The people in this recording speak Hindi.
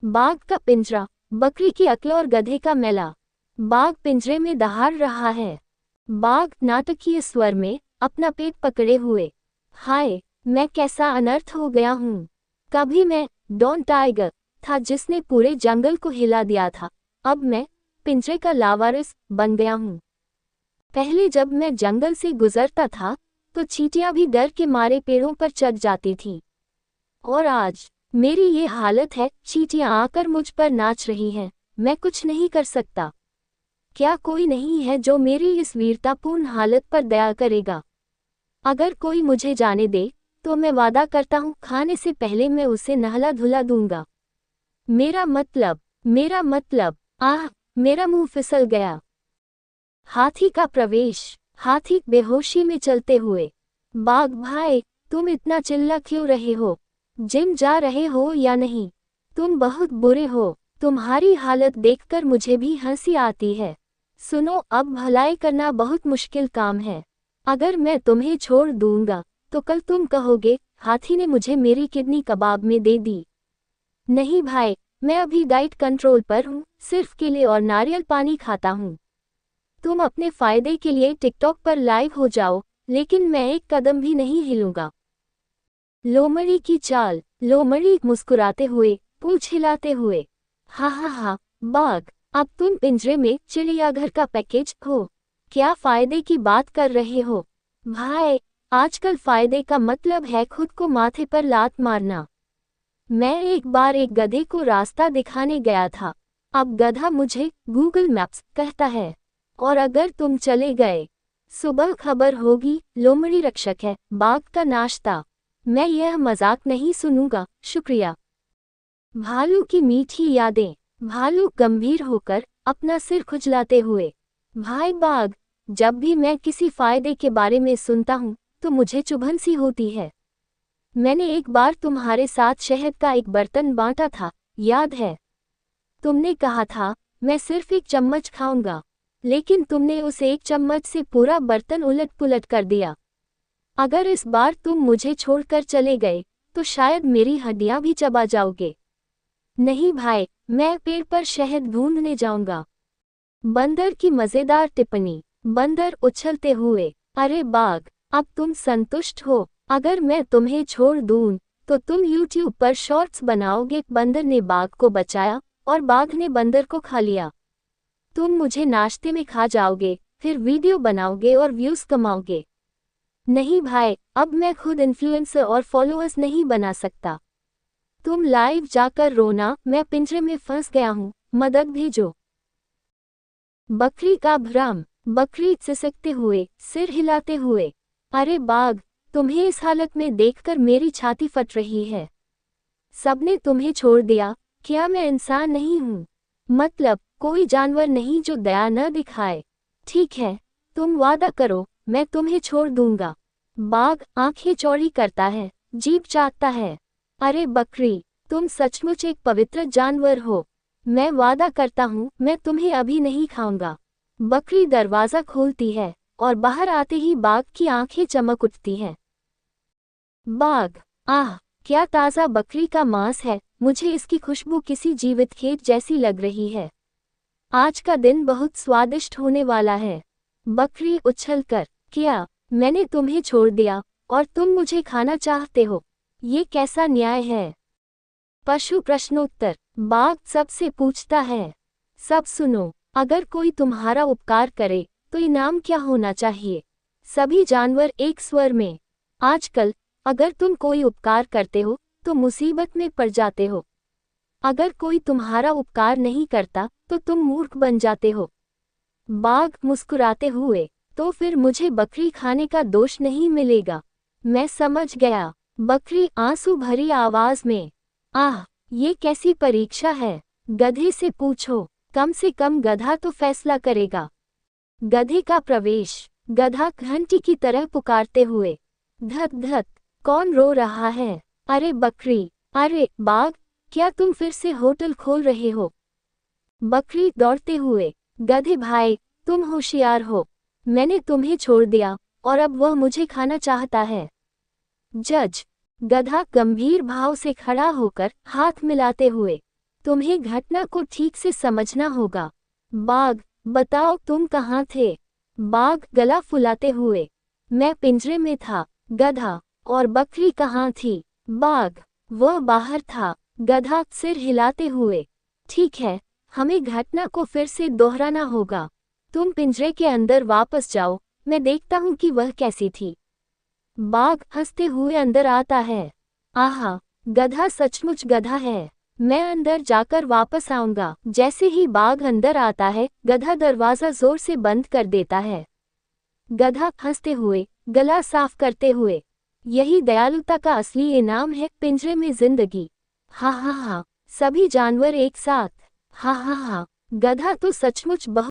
बाघ का पिंजरा, बकरी की अक्ल और गधे का मेला। बाघ पिंजरे में दहाड़ रहा है। बाघ नाटकीय स्वर में अपना पेट पकड़े हुए। हाय, मैं कैसा अनर्थ हो गया हूँ। कभी मैं डॉन टाइगर था जिसने पूरे जंगल को हिला दिया था, अब मैं पिंजरे का लावारिस बन गया हूँ। पहले जब मैं जंगल से गुजरता था तो चींटियां भी डर के मारे पेड़ों पर चढ़ जाती थीं। और आज मेरी ये हालत है, चींटियां आकर मुझ पर नाच रही हैं, मैं कुछ नहीं कर सकता। क्या कोई नहीं है जो मेरी इस वीरतापूर्ण हालत पर दया करेगा? अगर कोई मुझे जाने दे तो मैं वादा करता हूँ खाने से पहले मैं उसे नहला धुला दूंगा। मेरा मतलब, आह, मेरा मुंह फिसल गया। हाथी का प्रवेश। हाथी बेहोशी में चलते हुए। बाघ भाई, तुम इतना चिल्ला क्यों रहे हो? जिम जा रहे हो या नहीं? तुम बहुत बुरे हो। तुम्हारी हालत देखकर मुझे भी हंसी आती है। सुनो, अब भलाई करना बहुत मुश्किल काम है। अगर मैं तुम्हें छोड़ दूंगा तो कल तुम कहोगे हाथी ने मुझे मेरी किडनी कबाब में दे दी। नहीं भाई, मैं अभी डाइट कंट्रोल पर हूँ, सिर्फ केले और नारियल पानी खाता हूँ। तुम अपने फायदे के लिए टिकटॉक पर लाइव हो जाओ, लेकिन मैं एक कदम भी नहीं हिलूंगा। लोमड़ी की चाल। लोमड़ी मुस्कुराते हुए, पूंछ हिलाते हुए। हा हा हा, बाघ, अब तुम पिंजरे में चिड़ियाघर का पैकेज हो। क्या फायदे की बात कर रहे हो? भाई, आजकल फायदे का मतलब है खुद को माथे पर लात मारना। मैं एक बार एक गधे को रास्ता दिखाने गया था। अब गधा मुझे गूगल मैप्स कहता है। और अगर तुम चले गए, सुबह खबर होगी लोमड़ी रक्षक है, बाघ का नाश्ता। मैं यह मजाक नहीं सुनूंगा, शुक्रिया। भालू की मीठी यादें। भालू गंभीर होकर अपना सिर खुजलाते हुए। भाई बाघ, जब भी मैं किसी फायदे के बारे में सुनता हूँ तो मुझे चुभन सी होती है। मैंने एक बार तुम्हारे साथ शहद का एक बर्तन बांटा था, याद है? तुमने कहा था मैं सिर्फ एक चम्मच खाऊंगा, लेकिन तुमने उस एक चम्मच से पूरा बर्तन उलट पुलट कर दिया। अगर इस बार तुम मुझे छोड़कर चले गए तो शायद मेरी हड्डियां भी चबा जाओगे। नहीं भाई, मैं पेड़ पर शहद ढूंढने जाऊंगा। बंदर की मजेदार टिप्पणी। बंदर उछलते हुए। अरे बाघ, अब तुम संतुष्ट हो? अगर मैं तुम्हें छोड़ दूं तो तुम YouTube पर शॉर्ट्स बनाओगे। बंदर ने बाघ को बचाया और बाघ ने बंदर को खा लिया। तुम मुझे नाश्ते में खा जाओगे, फिर वीडियो बनाओगे और व्यूज कमाओगे। नहीं भाई, अब मैं खुद इन्फ्लुएंसर और फॉलोअर्स नहीं बना सकता। तुम लाइव जाकर रोना, मैं पिंजरे में फंस गया हूँ, मदद भेजो। बकरी का भ्रम। बकरी सिसकते हुए, सिर हिलाते हुए। अरे बाघ, तुम्हें इस हालत में देखकर मेरी छाती फट रही है। सबने तुम्हें छोड़ दिया। क्या मैं इंसान नहीं हूँ? मतलब कोई जानवर नहीं जो दया न दिखाए? ठीक है, तुम वादा करो, मैं तुम्हें छोड़ दूंगा। बाघ आंखें चौड़ी करता है, जीभ चाटता है। अरे बकरी, तुम सचमुच एक पवित्र जानवर हो। मैं वादा करता हूँ मैं तुम्हें अभी नहीं खाऊंगा। बकरी दरवाजा खोलती है और बाहर आते ही बाघ की आंखें चमक उठती हैं। बाघ, आह, क्या ताज़ा बकरी का मांस है, मुझे इसकी खुशबू किसी जीवित खेत जैसी लग रही है। आज का दिन बहुत स्वादिष्ट होने वाला है। बकरी उछलकर, क्या मैंने तुम्हें छोड़ दिया और तुम मुझे खाना चाहते हो? ये कैसा न्याय है? पशु प्रश्नोत्तर। बाघ सबसे पूछता है, सब सुनो, अगर कोई तुम्हारा उपकार करे तो इनाम क्या होना चाहिए? सभी जानवर एक स्वर में, आजकल अगर तुम कोई उपकार करते हो तो मुसीबत में पड़ जाते हो। अगर कोई तुम्हारा उपकार नहीं करता तो तुम मूर्ख बन जाते हो। बाघ मुस्कुराते हुए, तो फिर मुझे बकरी खाने का दोष नहीं मिलेगा। मैं समझ गया। बकरी आंसू भरी आवाज में, आह, ये कैसी परीक्षा है? गधे से पूछो, कम से कम गधा तो फैसला करेगा। गधे का प्रवेश। गधा घंटी की तरह पुकारते हुए, धक धक, कौन रो रहा है? अरे बकरी, अरे बाघ, क्या तुम फिर से होटल खोल रहे हो? बकरी दौड़ते हुए, गधे भाई, तुम होशियार हो। मैंने तुम्हें छोड़ दिया और अब वह मुझे खाना चाहता है। जज। गधा गंभीर भाव से खड़ा होकर हाथ मिलाते हुए, तुम्हें घटना को ठीक से समझना होगा। बाघ, बताओ तुम कहाँ थे? बाघ गला फुलाते हुए, मैं पिंजरे में था। गधा, और बकरी कहाँ थी? बाघ, वह बाहर था। गधा सिर हिलाते हुए, ठीक है, हमें घटना को फिर से दोहराना होगा। तुम पिंजरे के अंदर वापस जाओ, मैं देखता हूँ कि वह कैसी थी। बाघ हंसते हुए अंदर आता है। आहा, गधा सचमुच गधा है। मैं अंदर जाकर वापस आऊंगा। जैसे ही बाघ अंदर आता है, गधा दरवाजा जोर से बंद कर देता है। गधा हंसते हुए, गला साफ करते हुए, यही दयालुता का असली इनाम है, पिंजरे में जिंदगी। हा हा हा, सभी जानवर एक साथ। हा हा हा, गधा तो सचमुच बहुत